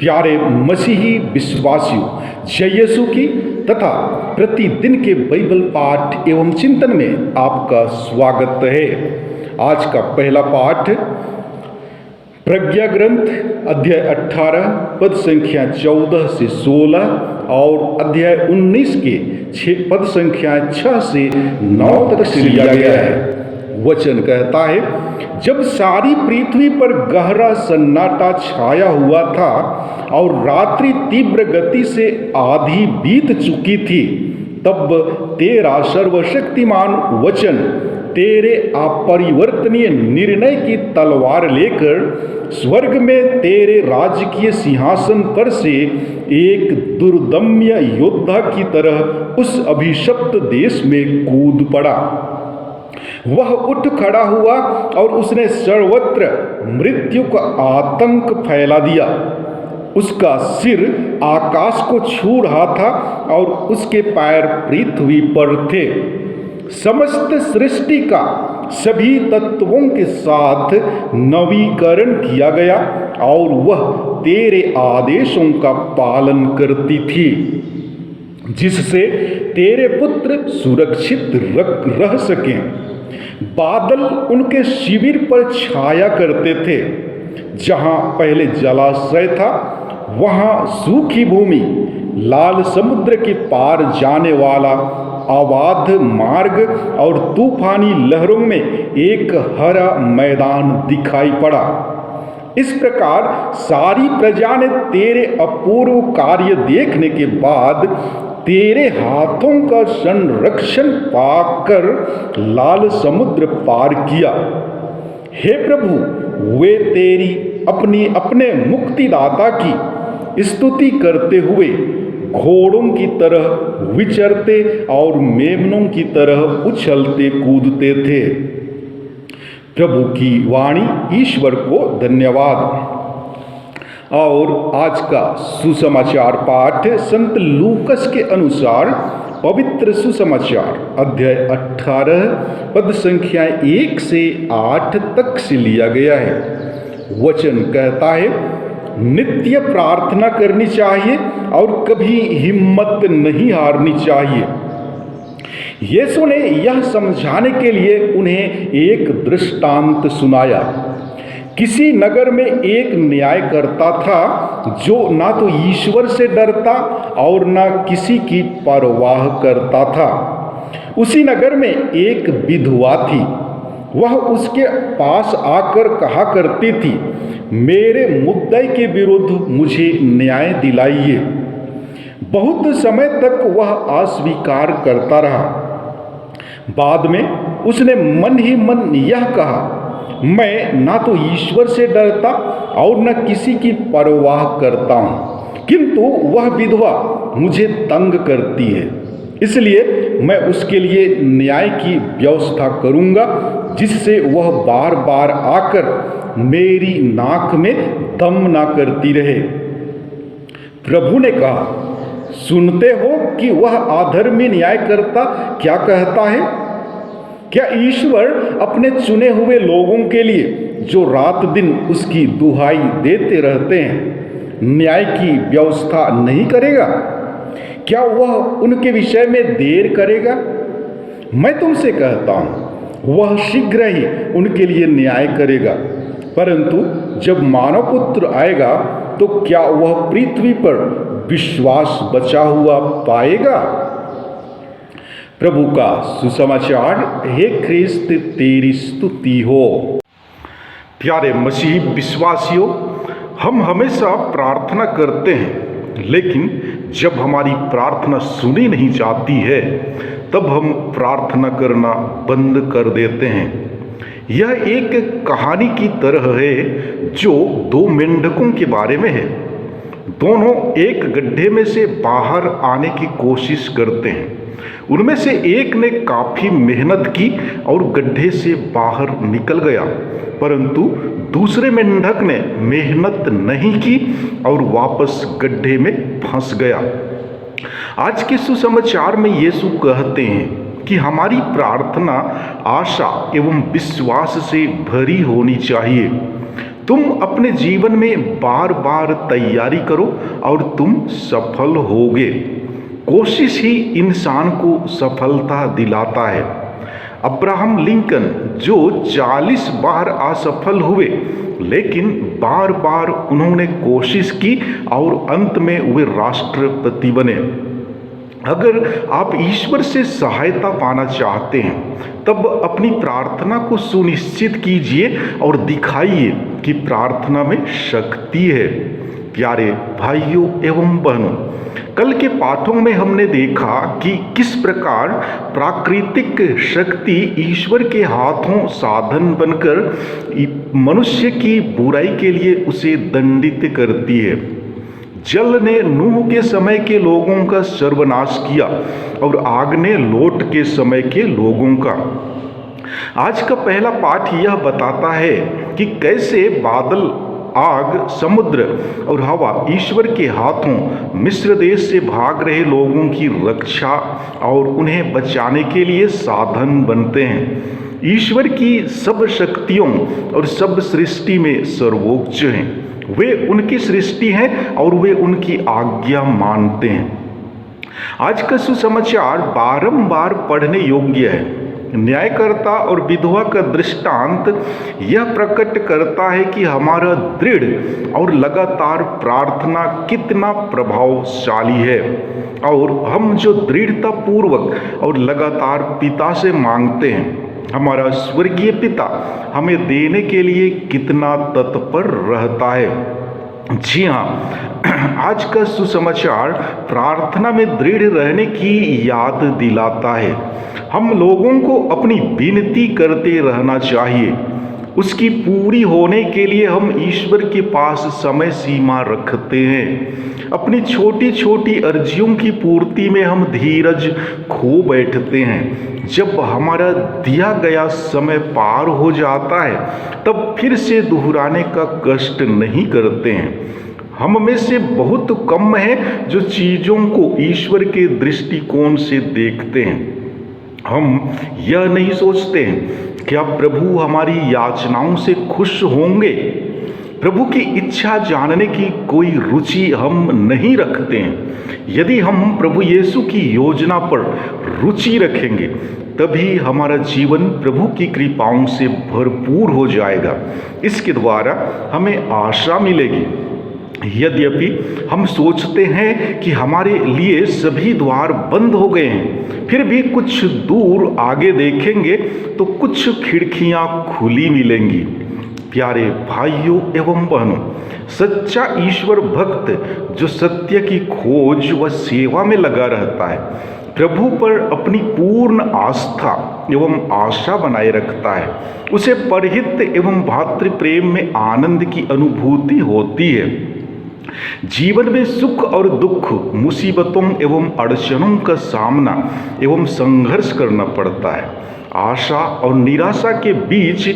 प्यारे मसीही विश्वासियों, जय यीशु की तथा प्रतिदिन के बाइबल पाठ एवं चिंतन में आपका स्वागत है। आज का पहला पाठ प्रज्ञा ग्रंथ अध्याय 18 पद संख्या 14 से 16 और अध्याय 19 के पद संख्या 6 से 9 तक से लिया गया है। वचन कहता है, जब सारी पृथ्वी पर गहरा सन्नाटा छाया हुआ था और रात्रि तीव्र गति से आधी बीत चुकी थी, तब तेरा सर्वशक्तिमान वचन तेरे अपरिवर्तनीय निर्णय की तलवार लेकर स्वर्ग में तेरे राजकीय सिंहासन पर से एक दुर्दम्य योद्धा की तरह उस अभिशप्त देश में कूद पड़ा। वह उठ खड़ा हुआ और उसने सर्वत्र मृत्यु का आतंक फैला दिया। उसका सिर आकाश को छू रहा था और उसके पैर पृथ्वी पर थे। समस्त सृष्टि का सभी तत्वों के साथ नवीकरण किया गया और वह तेरे आदेशों का पालन करती थी, जिससे तेरे पुत्र सुरक्षित रह सकें। बादल उनके शिविर पर छाया करते थे। जहां पहले जलाशय था, वहां सूखी भूमि, लाल समुद्र के पार जाने वाला अबाध मार्ग और तूफानी लहरों में एक हरा मैदान दिखाई पड़ा। इस प्रकार सारी प्रजा ने तेरे अपूर्व कार्य देखने के बाद तेरे हाथों का संरक्षण पाकर लाल समुद्र पार किया। हे प्रभु, वे तेरी अपने मुक्तिदाता की स्तुति करते हुए घोड़ों की तरह विचरते और मेमनों की तरह उछलते कूदते थे। प्रभु की वाणी। ईश्वर को धन्यवाद। और आज का सुसमाचार पाठ संत लूकस के अनुसार पवित्र सुसमाचार अध्याय 18 पद संख्या 1 से 8 तक से लिया गया है। वचन कहता है, नित्य प्रार्थना करनी चाहिए और कभी हिम्मत नहीं हारनी चाहिए। यीशु ने यह समझाने के लिए उन्हें एक दृष्टांत सुनाया। किसी नगर में एक न्यायकर्ता था जो ना तो ईश्वर से डरता और ना किसी की परवाह करता था। उसी नगर में एक विधवा थी। वह उसके पास आकर कहा करती थी, मेरे मुद्दई के विरुद्ध मुझे न्याय दिलाइए। बहुत समय तक वह अस्वीकार करता रहा। बाद में उसने मन ही मन यह कहा, मैं ना तो ईश्वर से डरता और न किसी की परवाह करता हूँ, किंतु वह विधवा मुझे तंग करती है, इसलिए मैं उसके लिए न्याय की व्यवस्था करूँगा, जिससे वह बार बार आकर मेरी नाक में दम ना करती रहे। प्रभु ने कहा, सुनते हो कि वह अधर्मी न्यायकर्ता क्या कहता है? क्या ईश्वर अपने चुने हुए लोगों के लिए, जो रात दिन उसकी दुहाई देते रहते हैं, न्याय की व्यवस्था नहीं करेगा? क्या वह उनके विषय में देर करेगा? मैं तुमसे कहता हूँ, वह शीघ्र ही उनके लिए न्याय करेगा। परंतु जब मानव पुत्र आएगा तो क्या वह पृथ्वी पर विश्वास बचा हुआ पाएगा? प्रभु का सुसमाचार। हे ख्रिस्त, तेरी स्तुति हो। प्यारे मसीही विश्वासियों, हम हमेशा प्रार्थना करते हैं, लेकिन जब हमारी प्रार्थना सुनी नहीं जाती है, तब हम प्रार्थना करना बंद कर देते हैं। यह एक कहानी की तरह है जो दो मेंढकों के बारे में है। दोनों एक गड्ढे में से बाहर आने की कोशिश करते हैं। उनमें से एक ने काफ़ी मेहनत की और गड्ढे से बाहर निकल गया, परंतु दूसरे मेंढक ने मेहनत नहीं की और वापस गड्ढे में फंस गया। आज के सुसमाचार में यीशु कहते हैं कि हमारी प्रार्थना आशा एवं विश्वास से भरी होनी चाहिए। तुम अपने जीवन में बार बार तैयारी करो और तुम सफल होगे। कोशिश ही इंसान को सफलता दिलाता है। अब्राहम लिंकन जो 40 बार असफल हुए, लेकिन बार बार उन्होंने कोशिश की और अंत में वे राष्ट्रपति बने। अगर आप ईश्वर से सहायता पाना चाहते हैं तब अपनी प्रार्थना को सुनिश्चित कीजिए और दिखाइए कि प्रार्थना में शक्ति है। प्यारे भाइयों एवं बहनों, कल के पाठों में हमने देखा कि किस प्रकार प्राकृतिक शक्ति ईश्वर के हाथों साधन बनकर मनुष्य की बुराई के लिए उसे दंडित करती है। जल ने नूह के समय के लोगों का सर्वनाश किया और आग ने लोट के समय के लोगों का। आज का पहला पाठ यह बताता है कि कैसे बादल, आग, समुद्र और हवा ईश्वर के हाथों मिस्र देश से भाग रहे लोगों की रक्षा और उन्हें बचाने के लिए साधन बनते हैं। ईश्वर की सब शक्तियों और सब सृष्टि में सर्वोच्च हैं। वे उनकी सृष्टि हैं और वे उनकी आज्ञा मानते हैं। आज का सुसमाचार बारंबार पढ़ने योग्य है। न्यायकर्ता और विधवा का दृष्टांत यह प्रकट करता है कि हमारा दृढ़ और लगातार प्रार्थना कितना प्रभावशाली है, और हम जो दृढ़ता पूर्वक और लगातार पिता से मांगते हैं, हमारा स्वर्गीय पिता हमें देने के लिए कितना तत्पर रहता है। जी हाँ, आज का सुसमाचार प्रार्थना में दृढ़ रहने की याद दिलाता है। हम लोगों को अपनी विनती करते रहना चाहिए। उसकी पूरी होने के लिए हम ईश्वर के पास समय सीमा रखते हैं। अपनी छोटी छोटी अर्जियों की पूर्ति में हम धीरज खो बैठते हैं। जब हमारा दिया गया समय पार हो जाता है तब फिर से दोहराने का कष्ट नहीं करते हैं। हम में से बहुत कम हैं जो चीज़ों को ईश्वर के दृष्टिकोण से देखते हैं। हम यह नहीं सोचते हैं क्या प्रभु हमारी याचनाओं से खुश होंगे। प्रभु की इच्छा जानने की कोई रुचि हम नहीं रखते हैं। यदि हम प्रभु यीशु की योजना पर रुचि रखेंगे तभी हमारा जीवन प्रभु की कृपाओं से भरपूर हो जाएगा। इसके द्वारा हमें आशा मिलेगी। यद्यपि हम सोचते हैं कि हमारे लिए सभी द्वार बंद हो गए हैं, फिर भी कुछ दूर आगे देखेंगे तो कुछ खिड़कियां खुली मिलेंगी। प्यारे भाइयों एवं बहनों, सच्चा ईश्वर भक्त जो सत्य की खोज व सेवा में लगा रहता है, प्रभु पर अपनी पूर्ण आस्था एवं आशा बनाए रखता है, उसे परहित एवं भातृ प्रेम में आनंद की अनुभूति होती है। जीवन में सुख और दुख, मुसीबतों एवं अड़चनों का सामना एवं संघर्ष करना पड़ता है। आशा और निराशा के बीच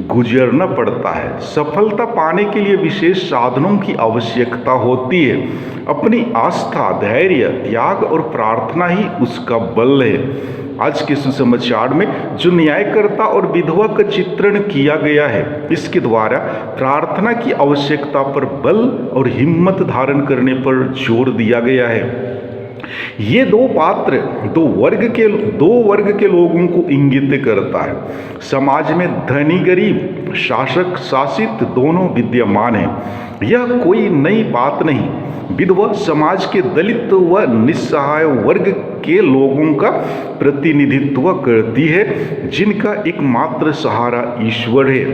गुजरना पड़ता है। सफलता पाने के लिए विशेष साधनों की आवश्यकता होती है। अपनी आस्था, धैर्य, त्याग और प्रार्थना ही उसका बल है। आज के सुसमाचार में जो न्यायकर्ता और विधवा का चित्रण किया गया है, इसके द्वारा प्रार्थना की आवश्यकता पर बल और हिम्मत धारण करने पर जोर दिया गया है। ये दो पात्र दो वर्ग के लोगों को इंगित करता है। समाज में धनी गरीब, शासक शासित दोनों विद्यमान हैं। यह कोई नई बात नहीं। विधवा समाज के दलित व निस्सहाय वर्ग के लोगों का प्रतिनिधित्व करती है, जिनका एकमात्र सहारा ईश्वर है।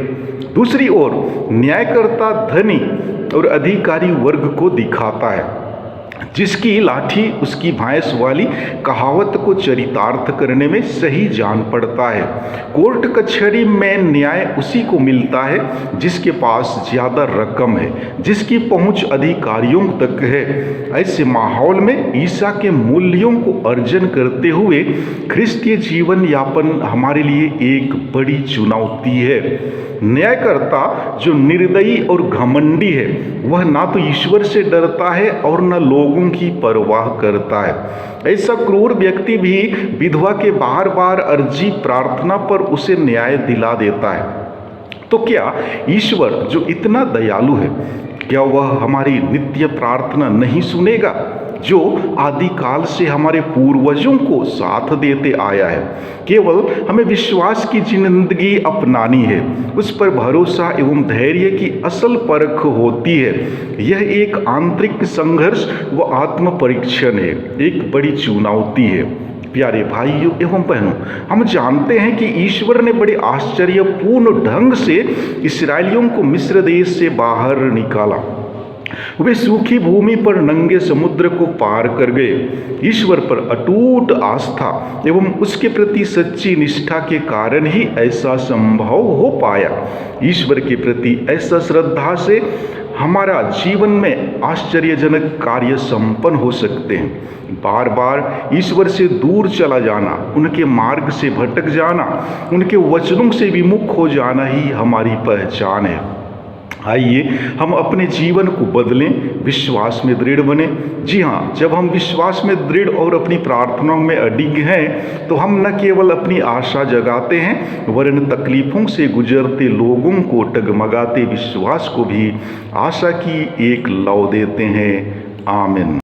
दूसरी ओर न्यायकर्ता धनी और अधिकारी वर्ग को दिखाता है, जिसकी लाठी उसकी भैंस वाली कहावत को चरितार्थ करने में सही जान पड़ता है। कोर्ट कचहरी में न्याय उसी को मिलता है जिसके पास ज़्यादा रकम है, जिसकी पहुंच अधिकारियों तक है। ऐसे माहौल में ईसा के मूल्यों को अर्जन करते हुए ख्रिस्तीय जीवन यापन हमारे लिए एक बड़ी चुनौती है। न्यायकर्ता जो निर्दयी और घमंडी है, वह ना तो ईश्वर से डरता है और न लोगों की परवाह करता है। ऐसा क्रूर व्यक्ति भी विधवा के बार बार अर्जी प्रार्थना पर उसे न्याय दिला देता है। तो क्या ईश्वर जो इतना दयालु है, क्या वह हमारी नित्य प्रार्थना नहीं सुनेगा, जो आदिकाल से हमारे पूर्वजों को साथ देते आया है? केवल हमें विश्वास की जिंदगी अपनानी है। उस पर भरोसा एवं धैर्य की असल परख होती है। यह एक आंतरिक संघर्ष व आत्म परीक्षण है, एक बड़ी चुनौती है। प्यारे भाइयों एवं बहनों, हम जानते हैं कि ईश्वर ने बड़े आश्चर्यपूर्ण ढंग से इस्राएलियों को मिस्र देश से बाहर निकाला। वे सूखी भूमि पर नंगे समुद्र को पार कर गए। ईश्वर पर अटूट आस्था एवं उसके प्रति सच्ची निष्ठा के कारण ही ऐसा संभव हो पाया। ईश्वर के प्रति ऐसा श्रद्धा से हमारा जीवन में आश्चर्यजनक कार्य संपन्न हो सकते हैं। बार बार ईश्वर से दूर चला जाना, उनके मार्ग से भटक जाना, उनके वचनों से विमुख हो जाना ही हमारी पहचान है। आइए हम अपने जीवन को बदलें, विश्वास में दृढ़ बने। जी हाँ, जब हम विश्वास में दृढ़ और अपनी प्रार्थनाओं में अडिग हैं तो हम न केवल अपनी आशा जगाते हैं, वरन तकलीफों से गुजरते लोगों को टगमगाते विश्वास को भी आशा की एक लौ देते हैं। आमीन।